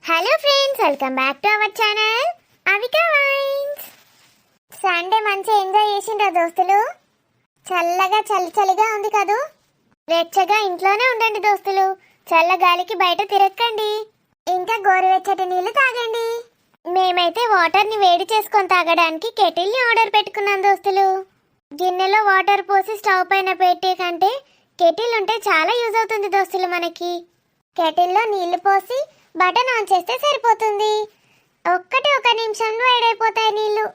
Hello friends, welcome back to our channel Avika wines. Sunday మంచిగా enjoy చేసిండ్రా దోస్తులు? చల్లగా చలిగా ఉంది కదూ. వెచ్చగా ఇంట్లోనే ఉండండి దోస్తులు, చల్ల గాలికి బయట తిరక్కండి, ఇంకా గోరువెచ్చటి నీళ్లు తాగండి. మేమైతే వాటర్ని వేడి చేసుకొని తాగడానికి కెటిల్ని ఆర్డర్ పెట్టుకున్నాం దోస్తులు. గిన్నెలో వాటర్ పోసి స్టవ్ పైన పెట్టే కంటే కెటిల్ ఉంటే చాలా యూజ్ అవుతుంది దోస్తులు. మనకి కెటిల్లో నీళ్లు పోసి బటన్ ఆన్ చేస్తే సరిపోతుంది. ఒక నిమిషంలో వేడైపోతాయి నీళ్లు.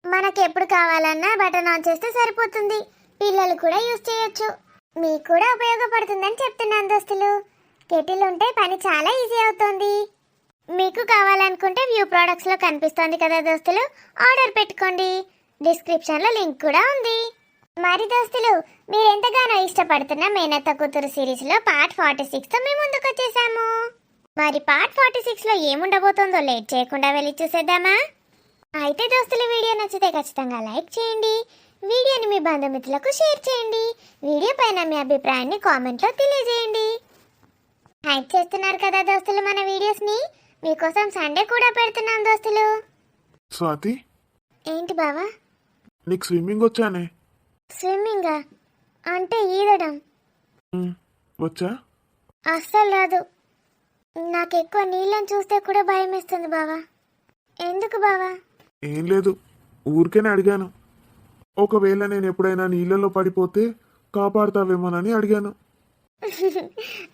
మనకి ఎప్పుడు కావాలన్నా బటన్ ఆన్ చేస్తే సరిపోతుంది. పిల్లలు కూడా యూజ్ చేయొచ్చు. మీకు కూడా ఉపయోగపడుతుందని చెప్తున్నాను దోస్తులు. కెటిల్ ఉంటే పని చాలా ఈజీ అవుతుంది. మీకు కావాలనుకుంటే వ్యూ ప్రొడక్ట్స్లో కనిపిస్తుంది కదా దోస్తులు, ఆర్డర్ పెట్టుకోండి. డిస్క్రిప్షన్లో లింక్ కూడా ఉంది. మరి దోస్తులు, మీరు ఎంతగానో ఇష్టపడుతున్న మేనత్త కూతురు సిరీస్లో పార్ట్ 46తో మేము ముందుకు వచ్చేసాము. మరి పార్ట్ 46లో ఏముండబోతుందో లేట్ చేయకుండా వెళ్ళి చూసేద్దామా? అయితే దోస్తులు, వీడియో నచ్చితే ఖచ్చితంగా లైక్ చేయండి, వీడియోని మీ బంధుమిత్రులకు షేర్ చేయండి, వీడియో పైన మీ అభిప్రాయాన్ని కామెంట్లో తెలియజేయండి. హైప్ చేస్తున్నారు కదా దోస్తులు మన వీడియోస్ని. మీకోసం సండే కూడా పెడుతున్నాం దోస్తులు. స్వాతి, ఏంటి బావా? నీకు స్విమ్మింగ్ వచ్చానే? స్విమ్మింగా అంటే ఈదడం? వచ్చా? అస్సలు రాదు. నాకు ఎక్కువ నీళ్ళని చూస్తే కూడా భయం వేస్తుంది బావా. ఎందుకు బావా? ఏం లేదు, ఊరికేనే అడిగాను. ఒకవేళ నేను ఎప్పుడైనా నీళ్ళలో పడిపోతే కాపాడుతావేమోనని అడిగాను.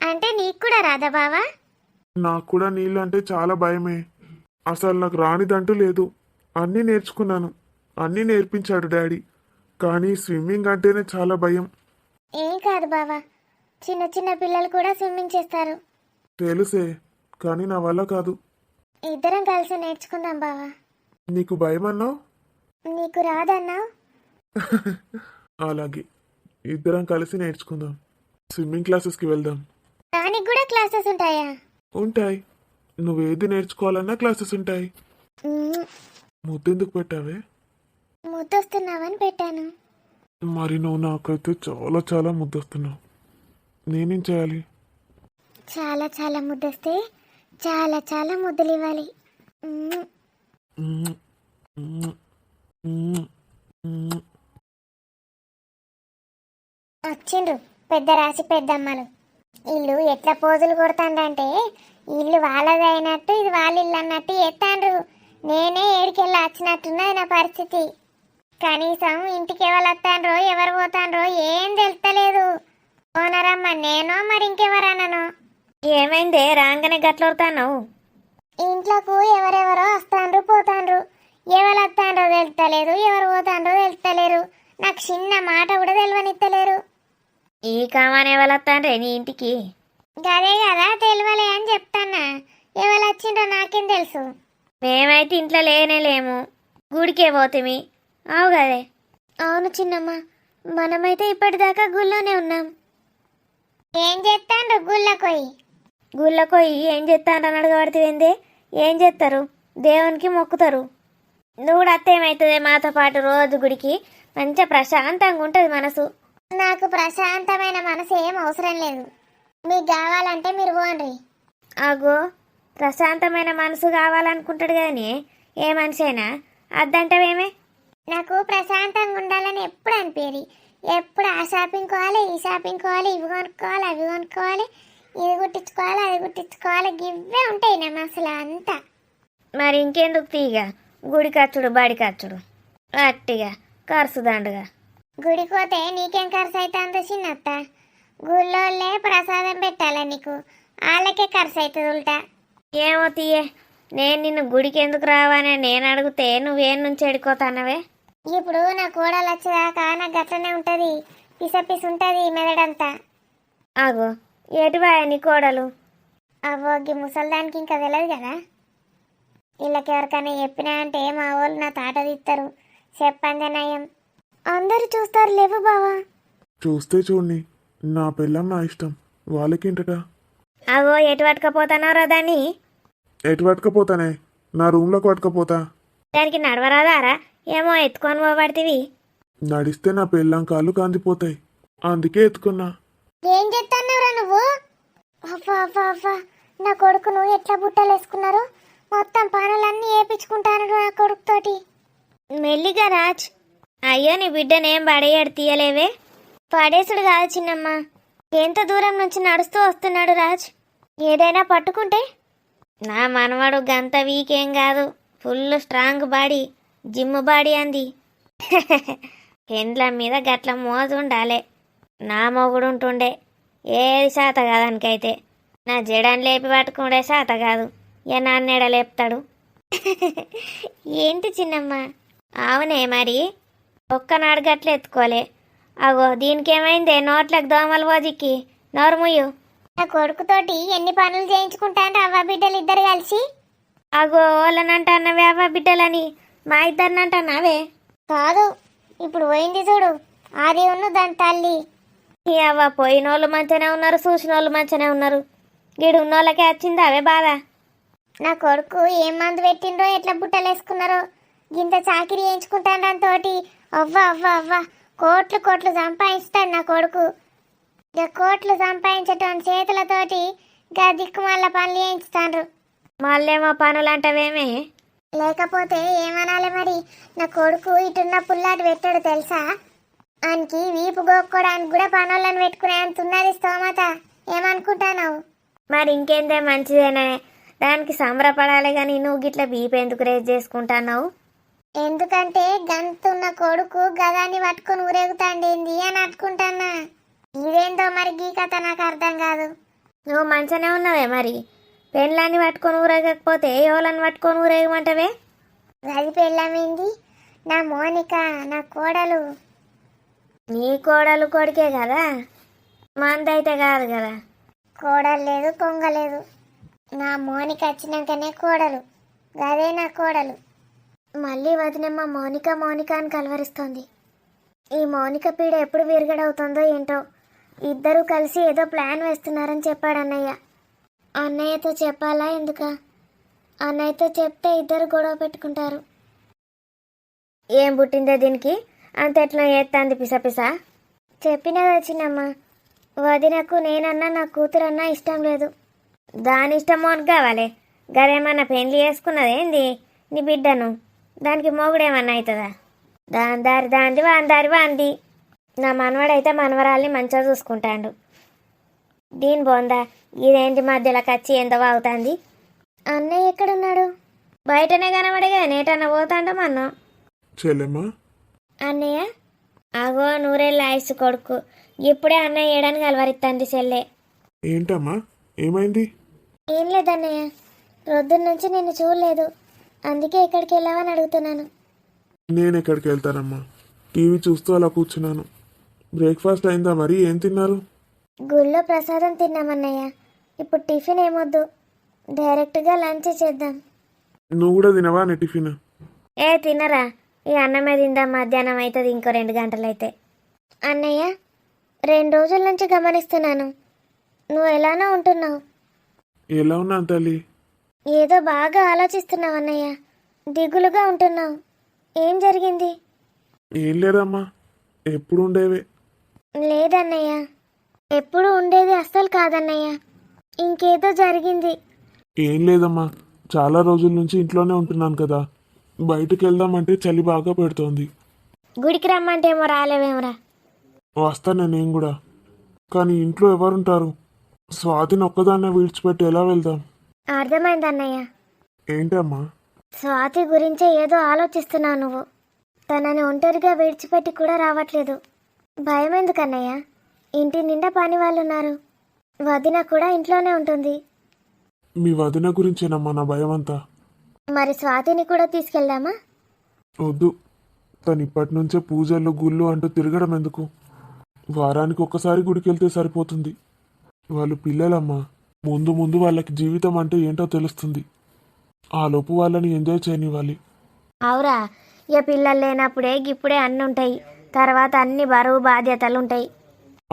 అంటే నీకు కూడా రాదా బావా? నాకు కూడా నీళ్ళు అంటే చాలా భయమే. అసలు నాకు రానిదంటూ లేదు. అన్నీ నేర్చుకున్నాను, అన్నీ నేర్పించాడు డాడీ. కానీ స్విమ్మింగ్ అంటేనే చాలా భయం. ఏం కాదు బావా, చిన్న చిన్న పిల్లలు కూడా స్విమ్మింగ్ చేస్తారు. తెలుసే, కానీ నా వల్ల కాదు. ఇద్దరం కలిసి నేర్చుకుందాం బావా. నీకు భయం అన్నావు, నీకు రాదన్నావు. అలాగే ఇద్దరం కలిసి నేర్చుకుందాం. స్విమ్మింగ్ క్లాసెస్కి వెళ్దాం. దానికి కూడా క్లాసెస్ ఉంటాయా? ఉంటాయి. నువ్వేది నేర్చుకోవాలన్నా క్లాసెస్ ఉంటాయి. ముద్దెందుకు పెట్టావే? ముద్దొస్తున్నావని పెట్టాను. మరి నువ్వు నాకైతే చాలా చాలా ముద్దొస్తున్నావు. నేనేం చేయాలి? చాలా చాలా ముద్దొస్తే చాలా చాలా ముద్దలు ఇవ్వాలి. వచ్చిండ్రు పెద్ద రాసి పెద్దమ్మలు. ఇల్లు ఎట్లా పోజులు కొడతాండంటే ఇల్లు వాళ్ళది అయినట్టు ఇది వాళ్ళ ఇల్లు అన్నట్టు ఎత్తాండ్రు. నేనే ఏడికెళ్ళి వచ్చినట్టున్నది నా పరిస్థితి. కనీసం ఇంటికి ఎవరు వస్తాండ్రో ఎవరు పోతాండ్రో ఏం తెలుస్తలేదు. ఓనరమ్మ నేనో మరి ఇంకెవరన్నానో. ఏమైందే రాగానే గట్లవుతాను? ఇంట్లోకు ఎవరెవరో వస్తాండ్రు పోతాండ్రు. ఎవరు వస్తాండ్రో తెలుస్తలేదు, ఎవరు పోతాండ్రో తెలుస్తలేరు. నాకు చిన్న మాట కూడా తెలియనిత్తలేరు. ఈ కామాన్ ఎవరొస్తాండ్రే నీ ఇంటికి? గదే కదా తెలియలే అని చెప్తాన్నా. ఎవరు వచ్చిండ్రో నాకేం తెలుసు. మేమైతే ఇంట్లో లేము, గుడికే పోతుమి. అవు కదే. అవును చిన్నమ్మ, మనమైతే ఇప్పటిదాకా గుళ్ళోనే ఉన్నాం. ఏం చేస్తాండ్రు గుళ్ళకోయి? గుళ్ళకోయి ఏం చేస్తాను అడగబడితే ఏం చేస్తారు? దేవునికి మొక్కుతారు. నువ్వు కూడా అత్త ఏమవుతుంది మాతో పాటు రోజు గుడికి. మంచిగా ప్రశాంతంగా ఉంటుంది మనసు. నాకు ప్రశాంతమైన మనసు ఏం అవసరం లేదు. మీకు కావాలంటే మీరు పోండి. అగో, ప్రశాంతమైన మనసు కావాలనుకుంటాడు కానీ ఏ మనిషి అయినా అద్దంటవేమే? నాకు ప్రశాంతంగా ఉండాలని ఎప్పుడు అనిపించేది. ఎప్పుడు ఆ షాపింగ్ కోవాలి, ఈ షాపింగ్ కోవాలి, ఇవి కొనుక్కోవాలి, అవి కొనుక్కోవాలి, ఇది కుట్టించుకోవాలి, అది కుట్టించుకోవాలి, ఇవే ఉంటాయి నా మనసులో అంతా. మరి ఇంకెందుకు తీగ గుడి ఖర్చుడు బడి ఖర్చుడు అట్టిగా ఖర్చు దండుగా. గుడికి పోతే నీకేం ఖర్చు అవుతుందో చిన్నత్త? గుళ్ళోళ్ళే ప్రసాదం పెట్టాలా నీకు, వాళ్ళకే ఖర్చు అవుతుంది ఉల్టా. ఏమో తీయే, నేను నిన్ను గుడికి ఎందుకు రావని నేను అడిగితే నువ్వేం నుంచి ఎడుకోతానవే? ఇప్పుడు నా కోడలు వచ్చేదాకా నాకు గట్లనే ఉంటుంది, పిసపిసి ఉంటుంది మెదడంతా. అగో, ఎటువాయ నీ కోడలు? అవ్వోగి ముసల్దానికి ఇంకా తెలియదు కదా. వీళ్ళకి ఎవరికైనా చెప్పినా అంటే మా వాళ్ళు నా తాట తీస్తారు. చెప్పండి నయం. అందరూ చూస్తారు లేవు బావా. చూస్తే చూడండి, నా పిల్లం నా ఇష్టం, వాళ్ళకేంటట? అగో, ఎటు పట్టుకపోతానవరా దాన్ని? ఎటు పట్టుకపోతానే? నా రూమ్లోకి పట్టుకపోతా. దానికి నడవరాదారా? ఏమో ఎత్తుకొని పోబడితివి. నడిస్తే నా పిల్లం కాళ్ళు కాందిపోతాయి, అందుకే ఎత్తుకున్నా. ఏం చెప్తున్నావురా నువ్వు? అవ్వా అవ్వా అవ్వా, నా కొడుకును ఎట్లా బుట్టలు వేసుకున్నారు, మొత్తం పనులన్నీ వేపించుకుంటాను నా కొడుకుతోటి. మెల్లిగా రాజ్. అయ్యో నీ బిడ్డనేం పడేయాడు తీయలేవే. పడేసుడు కాదు చిన్నమ్మ, ఎంత దూరం నుంచి నడుస్తూ వస్తున్నాడు రాజ్. ఏదైనా పట్టుకుంటే. నా మనవాడు గంత వీకేం కాదు, full strong body, gym body అంది. పెండ్ల మీద గట్ల మోజు ఉండాలే. నా మొగుడు ఉంటుండే ఏది శాత కాదానికైతే. నా జడని లేపి పట్టుకుండే శాత కాదు, ఇక నాన్నేడ లేపుతాడు. ఏంటి చిన్నమ్మ? అవునే మరి, ఒక్కనాడు గట్ల ఎత్తుకోలే. అగో దీనికేమైందే, నోట్లకు దోమలు పోజిక్కి నోరు ముయ్యు. నా కొడుకుతోటి ఎన్ని పనులు చేయించుకుంటాను అవ్వ బిడ్డలు ఇద్దరు కలిసి. అగో వాళ్ళనంటన్నవే అవ్వ బిడ్డలని, మా ఇద్దరినంటన్నావే. కాదు, ఇప్పుడు పోయింది చూడు, అది ఉన్న దాని తల్లి. ఈ అవ్వ పోయినోళ్ళు మంచిగానే ఉన్నారు, చూసినోళ్ళు మంచిగానే ఉన్నారు, గీడు ఉన్నోళ్ళకే వచ్చింది అవే బాధ. నా కొడుకు ఏం మందు పెట్టిండ్రో, ఎట్లా బుట్టలు వేసుకున్నారో, గింత చాకిరి చేయించుకుంటాను దాంతోటి. అవ్వ అవ్వ అవ్వ, కోట్లు కోట్లు సంపాదిస్తాడు నా కొడుకు. ఇక కోట్లు సంపాదించటం చేతులతోటి గా దిక్కుమాల పనులు చేయించుతాండ్రు. మళ్ళేమో పనులు అంటవేమే. లేకపోతే ఏమనాలి మరి, నా కొడుకు ఇటున్న పుల్లాటి పెట్టాడు తెలుసా. ఆయనకి వీపు గోక్కోడానికి కూడా పనులను పెట్టుకునే అంత ఉన్నది స్తోమత. ఏమనుకుంటున్నావు? మరి ఇంకేందే మంచిదేనే, దానికి సంబరపడాలి కానీ నువ్వు గిట్ల బీపీ ఎందుకు రేజ్ చేసుకుంటున్నావు? ఎందుకంటే గంతున్న కొడుకు గదాన్ని పట్టుకొని ఊరేగుతాండేంది అని అనుకుంటానా. ఇదేందో మరి గీ కథ నాకు అర్థం కాదు. నువ్వు మంచిగానే ఉన్నావే మరి, పెళ్ళాన్ని పట్టుకొని ఊరేగకపోతే ఎవలని పట్టుకొని ఊరేగమంటవే? గది పెళ్ళమైంది నా మోనిక, నా కోడలు. నీ కోడలు కొడుకే కదా, మందైతే కాదు కదా. కోడలు లేదు పొంగలేదు, నా మోనిక వచ్చినాకనే కోడలు, గదే నా కోడలు. మళ్ళీ వదినమ్మ మౌనిక మౌనిక అని కలవరిస్తోంది. ఈ మౌనిక పీడ ఎప్పుడు విరగడవుతుందో ఏంటో. ఇద్దరూ కలిసి ఏదో ప్లాన్ వేస్తున్నారని చెప్పాడు అన్నయ్య. అన్నయ్యతో చెప్పాలా ఎందుక? అన్నయ్యతో చెప్తే ఇద్దరు గొడవ పెట్టుకుంటారు. ఏం పుట్టిందే దీనికి అంత ఎట్లా చేస్తాంది పిసపిస? చెప్పినది వచ్చినమ్మ, వదినకు నేనన్నా నా కూతురన్నా ఇష్టం లేదు. దాని ఇష్టం మోనికి కావాలి. గదేమన్నా పెళ్లి చేసుకున్నదేంది నీ బిడ్డను? దానికి మొగుడేమన్నా అవుతుందా? దాని దారి దాంది, వాని దారి వాంది. నా మనవడైతే మనవరాల్ని మంచిగా చూసుకుంటాడు. దీని బోందా ఇదేంటి మధ్యలోకి వచ్చి ఎంత వాగుతుంది? అన్నయ్య ఎక్కడున్నాడు? బయటనే కనబడిగా నేటన్నా పోతాండో మన్నో. చెల్లెమ్మా, అన్నయ్య అగో నూరేళ్ళ ఆయుసు కొడుకు, ఇప్పుడే అన్నయ్య ఏడని కలవరిస్తుంది చెల్లె. ఏంటమ్మా ఏమైంది? ఏం లేదన్నయ్య, రొద్దున నుంచి నిన్ను చూడలేదు, అందుకే ఎక్కడికి వెళ్ళావని అడుగుతున్నాను. నేను ఎక్కడికి వెళ్తానమ్మా, టీవీ చూస్తూ అలా కూర్చున్నాను. బ్రేక్ఫాస్ట్ అయిందా మరి? ఏం తిన్నారు? గుళ్ళో ప్రసాదం తిన్నామన్నయ్య, ఇప్పుడు టిఫిన్ ఏమొద్దు, డైరెక్ట్గా లంచ్ చేద్దాం. నువ్వు కూడా తినవా నీ టిఫిన్? ఏ తినరా, ఈ అన్నమే తిందాం, మధ్యాహ్నం అవుతుంది ఇంకో 2 గంటలైతే. అన్నయ్య 2 రోజుల నుంచి గమనిస్తున్నాను, నువ్వు ఎలానో ఉంటున్నావు. ఎలా ఉన్నాను తల్లి? ఏదో బాగా ఆలోచిస్తున్నావు అన్నయ్య, దిగులుగా ఉంటున్నావు. ఏం జరిగింది? ఏం లేదమ్మా, ఎప్పుడు ఉండేవే. లేదన్నయ్య, ఎప్పుడు ఉండేది అస్సలు కాదన్నయ్య, ఇంకేదో జరిగింది. ఏం లేదమ్మా, చాలా రోజుల నుంచి ఇంట్లోనే ఉంటున్నాను కదా, బయటకు వెళ్దామంటే చలి బాగా పెడుతోంది. గుడికి రమ్మంటేమో రాలేవేమరా? వస్తాను నేను కూడా, కానీ ఇంట్లో ఎవరుంటారు? స్వాతిని ఒక్కదాన్నే విడిచిపెట్టి ఎలా వెళ్దాం? అర్థమైంది అన్నయ్య. ఏంటమ్మా? స్వాతి గురించే ఏదో ఆలోచిస్తున్నావు నువ్వు. తనని ఒంటరిగా విడిచిపెట్టి కూడా రావట్లేదు. భయం ఎందుకు అన్నయ్య? ఇంటి నిండా పని వాళ్ళు ఉన్నారు, వదిన కూడా ఇంట్లోనే ఉంటుంది. మీ వదిన గురించేనమ్మా నా భయం అంతా. మరి స్వాతిని కూడా తీసుకెళ్దామా? వద్దు, తను ఇప్పటి నుంచే పూజలు గుళ్ళు అంటూ తిరగడం ఎందుకు? వారానికి ఒక్కసారి గుడికి వెళ్తే సరిపోతుంది. వాళ్ళు పిల్లలమ్మా, ముందు ముందు వాళ్ళకి జీవితం అంటే ఏంటో తెలుస్తుంది. ఆ లోపు వాళ్ళని ఎంజాయ్ చేయనివ్వాలి. అవురా, ఇక పిల్లలు లేనప్పుడే ఇప్పుడే అన్నీ ఉంటాయి, తర్వాత అన్ని బరువు బాధ్యతలు ఉంటాయి.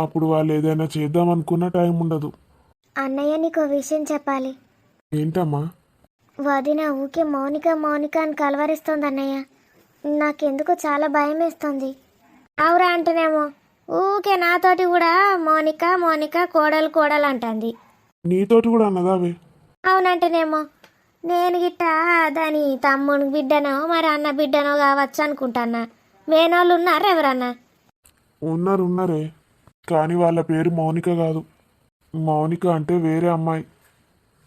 అప్పుడు వాళ్ళు ఏదైనా చేద్దామనుకున్న టైం ఉండదు. అన్నయ్య నీకు విషయం చెప్పాలి. ఏంటమ్మా? వదిన ఊకే మౌనిక మౌనిక అని కలవరిస్తోంది అన్నయ్య, నాకెందుకు చాలా భయం వేస్తుంది. అవురా అంటేనేమో ఊకే నాతోటి కూడా మౌనిక మౌనిక కోడలు కోడలు అంటుంది. నీతోటి కూడా అన్నదావే? అవునంటేనేమో నేను గిట్ట దాని తమ్ముని బిడ్డనో మరి అన్న బిడ్డనో కావచ్చు అనుకుంటానా. మేనోళ్ళు ఉన్నారు ఎవరన్నా? ఉన్నారే, కానీ వాళ్ళ పేరు మౌనిక కాదు. మౌనిక అంటే వేరే అమ్మాయి.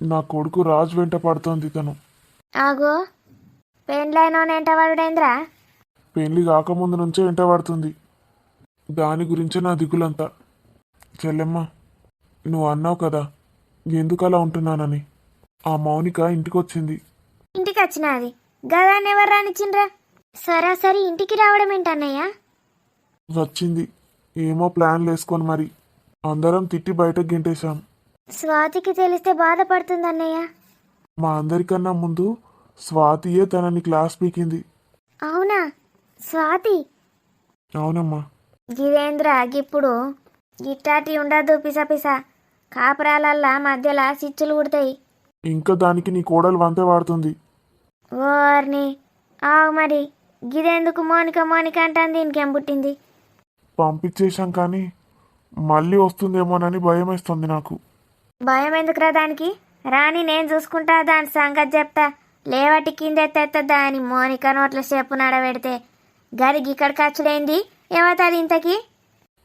నా కొడుకు రాజు వెంట పడుతోంది తను. ఆగో, పెండ్లైనోని ఎంట పడుడేంద్రా? పెళ్లి కాకముందు నుంచే వెంట పడుతుంది. దాని గురించే నా దిగులంతా. చెల్లెమ్మ, నువ్వు అన్నావు కదా ఎందుకు అలా ఉంటున్నానని. ఆ మౌనిక ఇంటికొచ్చింది. ఇంటికి వచ్చినది గదాన్ని ఎవరు రానిచ్చిండ్రా? సరాసరి ఇంటికి రావడం ఏంటన్నయ్య? వచ్చింది, ఏమో ప్లాన్లు వేసుకొని మరి. అందరం తిట్టి బయటకు గెంటేశాం. స్వాతికి తెలిస్తే బాధపడుతుంది అన్నయ్య. మా అందరికన్నా ముందు స్వాతియే తనని క్లాస్ పీకింది. అవునా? స్వాతి? అవునమ్మా. గిదేంద్రా గిప్పుడు గిట్టాటి ఉండదు పిస కాపురాలల్లా మధ్యలో సిచ్చులు ఉడతాయి. ఇంకా దానికి నీ కోడలు వంతే వాడుతుంది. ఓర్ని ఆవు మరి గిదెందుకు మోనిక అంటాను. దీనికేం పుట్టింది? పంపించేశాం కానీ మళ్ళీ వస్తుందేమోనని భయం వేస్తుంది నాకు. భయం ఎందుకురా దానికి? రాని నేను చూసుకుంటా, దాని సంగతి చెప్తా. లేవటి కింద దాని మోనిక నోట్ల చెప్పు నడబెడితే గది ఇక్కడికి వచ్చుడైంది. ఏమవుతుంది ఇంతకి?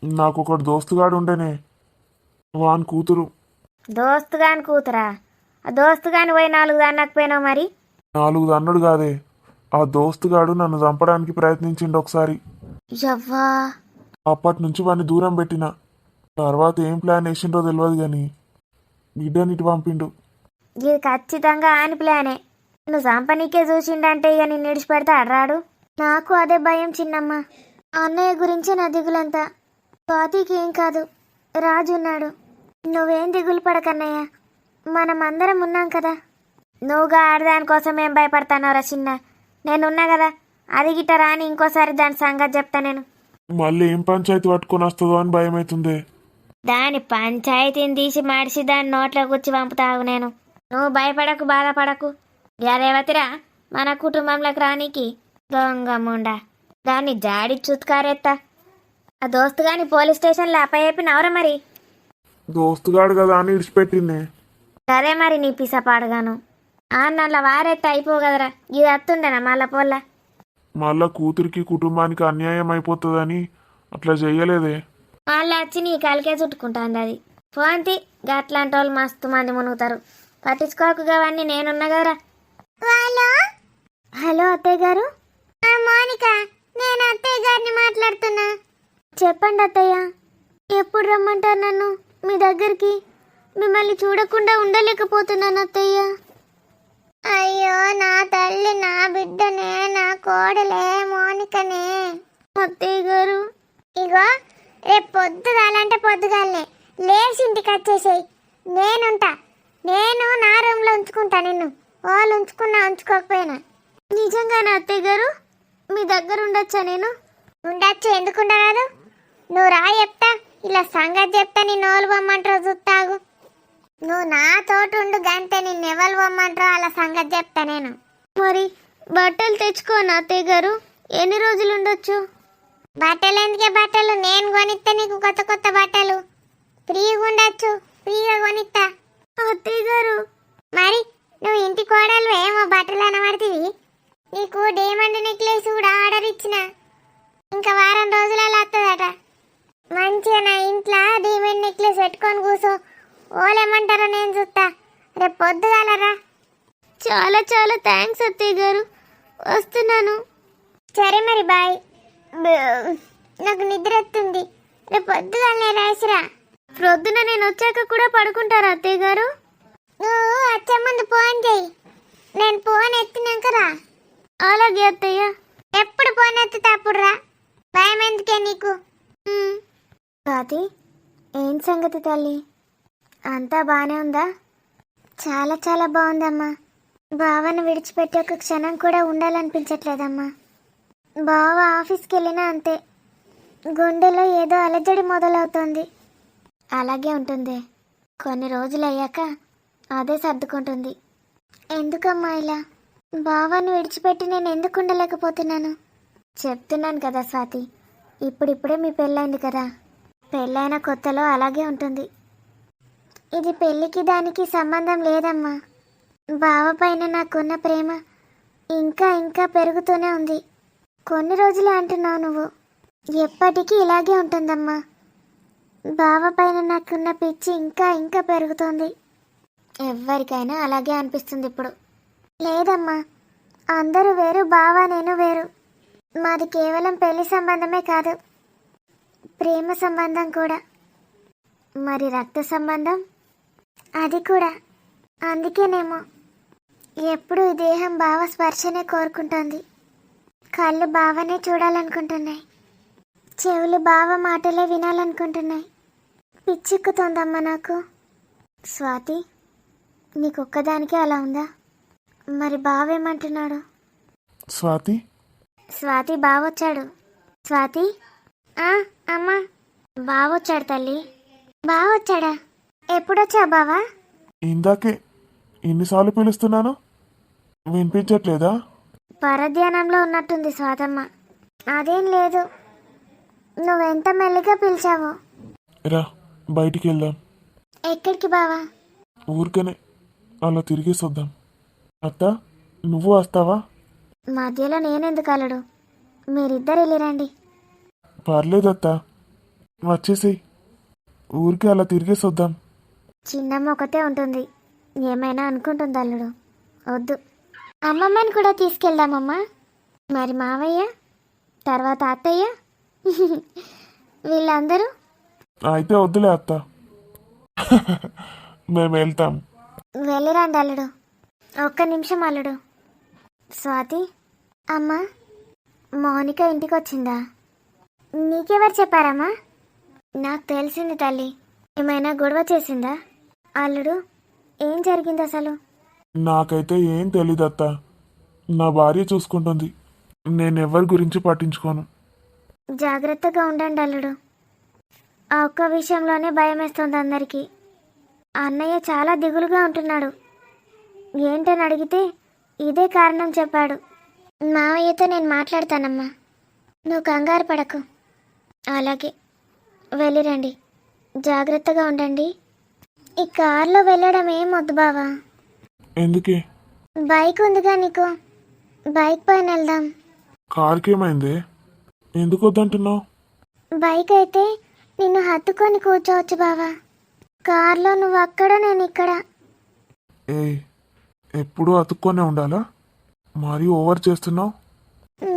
నాకు ఒకడు దోస్తుగాడు ఉండేనే, వాని కూతురు. దోస్తుగాని కూతురా? ఆ దోస్తుగాని పోయి 4 దన్నకపోయినావు మరి? 4 దన్నుడు కాదే, ఆ దోస్తుగాడు నన్ను చంపడానికి ప్రయత్నించిండు ఒకసారి. యవ్వా! అప్పటి నుంచి వాడిని దూరం పెట్టిన. తర్వాత ఏం ప్లాన్ వేసిండో తెలియదు కానీ బిడ్డనిటి పంపిండు. ఇది ఖచ్చితంగా ఆని ప్లానే. నువ్వు చంపనీకే చూసిండంటే ఇక నిన్ను విడిచిపెడితే అడ్రాడు. నాకు అదే భయం చిన్నమ్మ. అన్నయ్య గురించి నా దిగులంతా. స్వాతికి ఏం కాదు, రాజు ఉన్నాడు. నువ్వేం దిగులు పడకన్నయ్య, మనం అందరం ఉన్నాం కదా. నువ్వుగా ఆడదాని కోసం ఏం భయపడతానవరా చిన్న? నేనున్నా కదా. అది గిట్ట రాని ఇంకోసారి దాని సంగతి చెప్తా నేను. మళ్ళీ ఏం పంచాయతీ పట్టుకొని వస్తుందో అని భయం అవుతుంది. దాని పంచాయతీని తీసి మాడిసి దాని నోట్లో కూర్చి పంపుతావు నేను. నువ్వు భయపడకు, బాధపడకు. రేవతిరా మన కుటుంబంలోకి రానికి దొంగముండా. దాన్ని జాడి చుత్కారెత్తా. ఆ దోస్తు గాని పోలీస్ స్టేషన్లో అప్పచెప్పినవరా మరి? దోస్తుగాడు కదా అని ఇడిచిపెట్టిందే. అదే మరి నీ పిసపాడుగాను. నల్ల వారెత్త అయిపో కదరా. ఇది అత్తుండేనా మళ్ళా పొల్ల? మళ్ళా కూతురికి కుటుంబానికి అన్యాయం అయిపోతుందని అట్లా చెయ్యలేదే. మళ్ళీ వచ్చి నీ కాలికే చుట్టుకుంటాంది అది. పోంతి గట్లాంటి వాళ్ళు మస్తు మంది మునుగుతారు. పట్టించుకోకు అవన్నీ, నేనున్నా కదరా. హలో అత్తయ్య గారు. మౌనిక, నేను అత్తయ్య గారిని మాట్లాడుతున్నా. చెప్పండి అత్తయ్య. ఎప్పుడు రమ్మంటారు నన్ను మీ దగ్గరికి? మిమ్మల్ని చూడకుండా ఉండలేకపోతున్నాను అత్తయ్య. అయ్యో నా తల్లి, నా బిడ్డనే, నా కోడలే మౌనికనే. అత్తయ్య గారు, ఇగో రేపు పొద్దుగాలంటే పొద్దుగాలనే లేచి ఇంటికి వచ్చేసేయి. నేనుంటా. నేను నా రూమ్లో ఉంచుకుంటా నిన్ను. వాళ్ళు ఉంచుకున్నా ఉంచుకోకపోయినా. నిజంగానా అత్తయ్య గారు? మీ దగ్గర ఉండొచ్చా నేను? ఉండొచ్చు, ఎందుకు ఉండరాదు? నువ్వు రా చెప్తా, ఇలా సంగతి చెప్తా. నిన్ను ఎవరు పొమ్మంటారో చూస్తాగు. నువ్వు నా తోటి ఉండు గంతే. నిన్ను ఎవరు పొమ్మంటారో అలా సంగతి చెప్తా నేను. మరి బట్టలు తెచ్చుకోనా అత్తయ్య గారు? ఎన్ని రోజులు ఉండొచ్చు? బట్టలు ఎందుకే? బట్టలు నేను కొనిస్తా నీకు. కొత్త కొత్త బట్టలు ఫ్రీగా ఉండొచ్చు. ఫ్రీగా కొనిస్తా. అత్తయ్య గారు, మరి నువ్వు ఇంటి కోడలు ఏమో బట్టలు అనబడుతుంది. నీకు డైమండ్ నెక్లెస్ కూడా ఆర్డర్ ఇచ్చిన. ఇంకా వారం రోజులలో వస్తుందట. మంచిగా నా ఇంట్లో డైమండ్ నెక్లెస్ పెట్టుకొని కూర్చో. ఓలేమంటారో నేను చూస్తా. రేపు పొద్దుగాలరా. చాలా చాలా థ్యాంక్స్ అత్తయ్య గారు. వస్తున్నాను. సరే మరి బాయ్. నాకు నిద్ర వస్తుంది. రేపు పొద్దుగాలనే రాసిరా. ప్రొద్దున నేను వచ్చాక కూడా పడుకుంటారా అత్తయ్య గారు? నువ్వు వచ్చే ముందు ఫోన్ చేయి. నేను ఫోన్ ఎత్తినాక రా. అలాగే అత్తయ్య. ఎప్పుడు ఫోన్ ఎత్తుతా అప్పుడు రా. భయం ఎందుకే నీకు? స్వాతి, ఏం సంగతి తల్లి? అంతా బాగానే ఉందా? చాలా చాలా బాగుందమ్మా. బావను విడిచిపెట్టి ఒక క్షణం కూడా ఉండాలనిపించట్లేదమ్మా. బావ ఆఫీస్కి వెళ్ళినా అంతే, గుండెలో ఏదో అలజడి మొదలవుతోంది. అలాగే ఉంటుంది. కొన్ని రోజులు అయ్యాక అదే సర్దుకుంటుంది. ఎందుకమ్మా ఇలా? బావను విడిచిపెట్టి నేను ఎందుకు ఉండలేకపోతున్నాను? చెప్తున్నాను కదా స్వాతి, ఇప్పుడిప్పుడే మీ పెళ్ళైంది కదా. పెళ్ళైన కొత్తలో అలాగే ఉంటుంది. ఇది పెళ్ళికి దానికి సంబంధం లేదమ్మా. బావ పైన నాకున్న ప్రేమ ఇంకా ఇంకా పెరుగుతూనే ఉంది. కొన్ని రోజులే అంటున్నావు నువ్వు, ఎప్పటికీ ఇలాగే ఉంటుందమ్మా. బావ పైన నాకున్న పిచ్చి ఇంకా ఇంకా పెరుగుతోంది. ఎవరికైనా అలాగే అనిపిస్తుంది ఇప్పుడు. లేదమ్మా, అందరూ వేరు, బావ నేను వేరు. మాది కేవలం పెళ్లి సంబంధమే కాదు, ప్రేమ సంబంధం కూడా. మరి రక్త సంబంధం అది కూడా. అందుకేనేమో ఎప్పుడు ఈ దేహం బావ స్పర్శనే కోరుకుంటోంది. కళ్ళు బావనే చూడాలనుకుంటున్నాయి, చెవులు బావ మాటలే వినాలనుకుంటున్నాయి. పిచ్చెక్కుతోందమ్మా నాకు. స్వాతి, నీకొక్కదానికే అలా ఉందా? మరి బావేమంటున్నాడు? స్వాతి, స్వాతి బావొచ్చాడు. స్వాతి, అమ్మా, బావొచ్చాడు తల్లి. బావొచ్చాడా? ఎప్పుడొచ్చావు బావా? ఇందాకే. ఎన్నిసార్లు పిలుస్తున్నాను, వినిపించట్లేదా? పరధ్యానంలో ఉన్నట్టుంది స్వాతమ్మ. అదేం లేదు, నువ్వెంత మెల్లిగా పిలిచావో. రా, బయటికి వెళ్దాం. ఎక్కడికి బావా? ఊరికనే అలా తిరిగేసి వద్దాం. అత్త, నువ్వు వస్తావా? మధ్యలో నేనెందుకు అలడు, మీరిద్దరు వెళ్ళిరండి. పర్లేదత్త, వచ్చేసేయ్. ఊరికే అలా తిరిగేసి వద్దాం. చిన్నమ్మ ఒకతే ఉంటుంది, ఏమైనా అనుకుంటుంది అల్లుడు. వద్దు, అమ్మమ్మని కూడా తీసుకెళ్దామమ్మా. మరి మావయ్య, తర్వాత అత్తయ్య, వీళ్ళందరూ. అయితే వద్దులే అత్త, మేము వెళ్తాం. వెళ్ళిరండి అల్లుడు. ఒక్క నిమిషం అల్లుడు. స్వాతి, అమ్మా, మౌనిక ఇంటికి వచ్చిందా? నీకెవరు చెప్పారమ్మా? నాకు తెలిసింది తల్లి. ఏమైనా గొడవ చేసిందా? అల్లుడు, ఏం జరిగింది అసలు? నాకైతే ఏం తెలీదత్త. నా భార్య చూసుకుంటుంది, నేనెవరి గురించి పట్టించుకోను. జాగ్రత్తగా ఉండండి అల్లుడు. ఆ ఒక్క విషయంలోనే భయం వేస్తుంది అందరికీ. అన్నయ్య చాలా దిగులుగా ఉంటున్నాడు. ఏంటని అడిగితే ఇదే కారణం చెప్పాడు. మావయ్యతో నేను మాట్లాడతానమ్మా, నువ్వు కంగారు పడకు. అలాగే, వెళ్ళిరండి, జాగ్రత్తగా ఉండండి. ఈ కార్లో వెళ్ళడం ఏం వద్దు బావా. ఎందుకే? బైక్ ఉందిగా నీకు, బైక్ పైన వెళ్దాం. కార్కి ఏమైందే? ఎందుకు వద్దంటున్నావు? బైక్ అయితే నిన్ను హత్తుకొని కూర్చోవచ్చు బావా. కార్లో నువ్వు అక్కడ, నేను ఇక్కడ. ఏయ్, ఎప్పుడూ అతుక్కొనే ఉండాలా? మరీ ఓవర్ చేస్తున్నావు.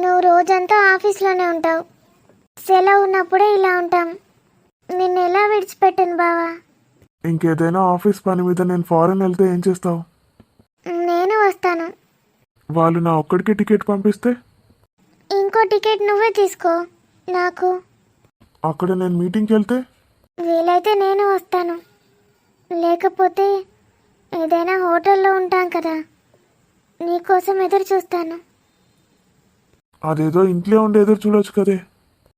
నువ్వు రోజంతా ఆఫీస్లోనే ఉంటావు, సెలవు ఉన్నప్పుడే ఇలా ఉంటాం. నిన్ను ఎలా విడిచిపెట్టాను బావా? ఇంకేదైనా ఆఫీస్ పని మీద నేను ఫారెన్ వెళ్తే ఏం చేస్తావు? నేను వస్తాను. వాళ్ళు నా ఒక్కడికి టికెట్ పంపిస్తే? ఇంకో టికెట్ నువ్వే తీసుకో నాకు. అక్కడ నేను మీటింగ్కి వెళ్తే? వీలైతే నేను వస్తాను, లేకపోతే ఏదైనా హోటల్లో ఉంటాం కదా, నీకోసం ఎదురు చూస్తాను. అదేదో ఇంట్లో ఉండి ఎదురు చూడొచ్చు కదే.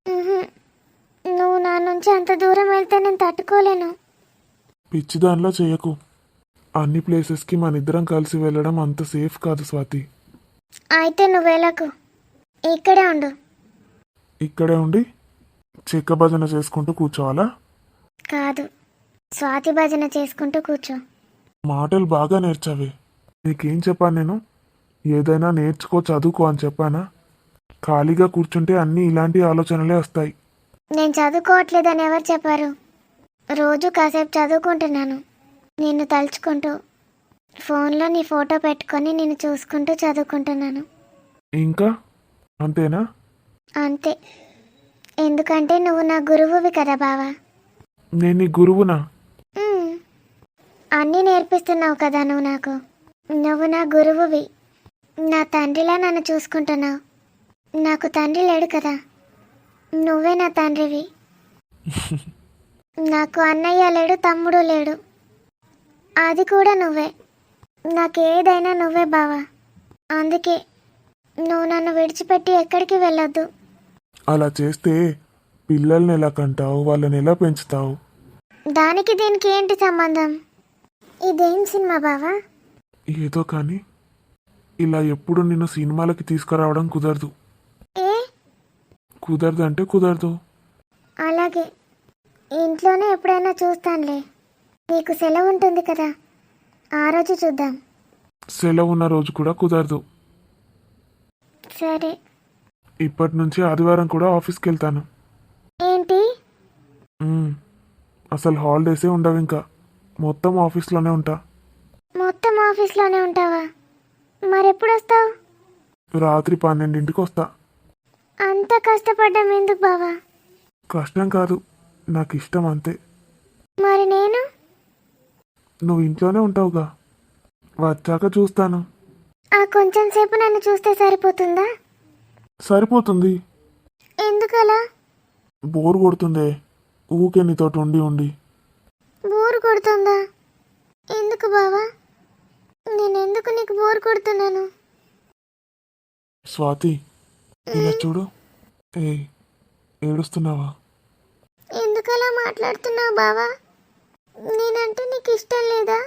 ఉహుం. నువ్వు నా నుంచి అంత దూరం వెళ్తే నేను తట్టుకోలేను. పిచ్చి దానిలో చేయకు. అన్ని ప్లేసెస్కి మన ఇద్దరం కలిసి వెళ్ళడం అంత సేఫ్ కాదు స్వాతి. అయితే నువ్వు వెళ్ళకు, ఇక్కడే ఉండు. ఇక్కడే ఉండి చెక్క భజన చేసుకుంటూ కూర్చోవాలా? కాదు, స్వాతి భజన చేసుకుంటూ కూర్చో. మాటలు బాగా నేర్చావే. నీకేం చెప్పాను నేను? ఏదైనా నేర్చుకో, చదువుకో అని చెప్పానా? ఖాళీగా కూర్చుంటే అన్నీ ఇలాంటి ఆలోచనలే వస్తాయి. నేను చదువుకోవట్లేదని ఎవరు చెప్పారు? రోజు కాసేపు చదువుకుంటున్నాను, నిన్ను తలుచుకుంటూ. ఫోన్లో నీ ఫోటో పెట్టుకొని నిన్ను చూసుకుంటూ చదువుకుంటున్నాను. ఇంకా అంతేనా? అంతే, ఎందుకంటే నువ్వు నా గురువువి కదా బావా. నేను నీ గురువునా? మ్మ్. అన్నీ నేర్పిస్తున్నావు కదా నువ్వు నాకు. నువ్వు నా గురువువి, నా తండ్రిలా నన్ను చూసుకుంటున్నావు. నాకు తండ్రి లేడు కదా, నువ్వే నా తండ్రివి. నాకు అన్నయ్య లేడు, తమ్ముడు లేడు, అది కూడా నువ్వే. నాకేదైనా నువ్వే బావా. అందుకే నువ్వు నన్ను విడిచిపెట్టి ఎక్కడికి వెళ్ళొద్దు. అలా చేస్తే పిల్లల్ని ఎలా కంటావు, వాళ్ళని ఎలా పెంచుతావు? దానికి దీనికి ఏంటి సంబంధం? ఇదేం సినిమా బావా? ఏదో కానీ ఇలా ఎప్పుడు నిన్ను సినిమాలకి తీసుకురావడం కుదరదు. ఏ? కుదరదు అంటే కుదరదు. అలాగే, ఇంట్లోనే ఎప్పుడైనా చూస్తానులే. నీకు సెలవు ఉంటుంది కదా, ఆ రోజు చూద్దాం. సెలవు ఉన్న రోజు కూడా కుదరదు. సరే. ఇప్పటి నుంచి ఆదివారం కూడా ఆఫీస్కి వెళ్తాను. ఏంటి? మ్మ్. అసలు హాలిడేసే ఉండవు ఇంకా, మొత్తం ఆఫీస్లోనే ఉంటా. మొత్తం ఆఫీస్లోనే ఉంటావా? మరెప్పుడు వస్తావు? రాత్రి 12ంటికి వస్తా. అంత కష్టపడ్డాం ఎందుకు బావా? కష్టం కాదు, నాకు ఇష్టం అంతే. మరి నేను? నువ్వు ఇంట్లోనే ఉంటావుగా, వచ్చాక చూస్తాను. ఆ కొంచెం సేపు నన్ను చూస్తే సరిపోతుందా? సరిపోతుంది. ఎందుకలా? బోర్ కొడుతుందే ఊకే నీతోటి ఉండి ఉండి. బోర్ కొడుతుందా? ఎందుకు బావా? నేనెందుకు నీకు బోర్ కొడుతున్నాను? స్వాతి, ఇలా చూడు. ఏడుస్తున్నావా? ఎందుకలా మాట్లాడుతున్నావు బావా? నేనంటే నీకు ఇష్టం లేదా?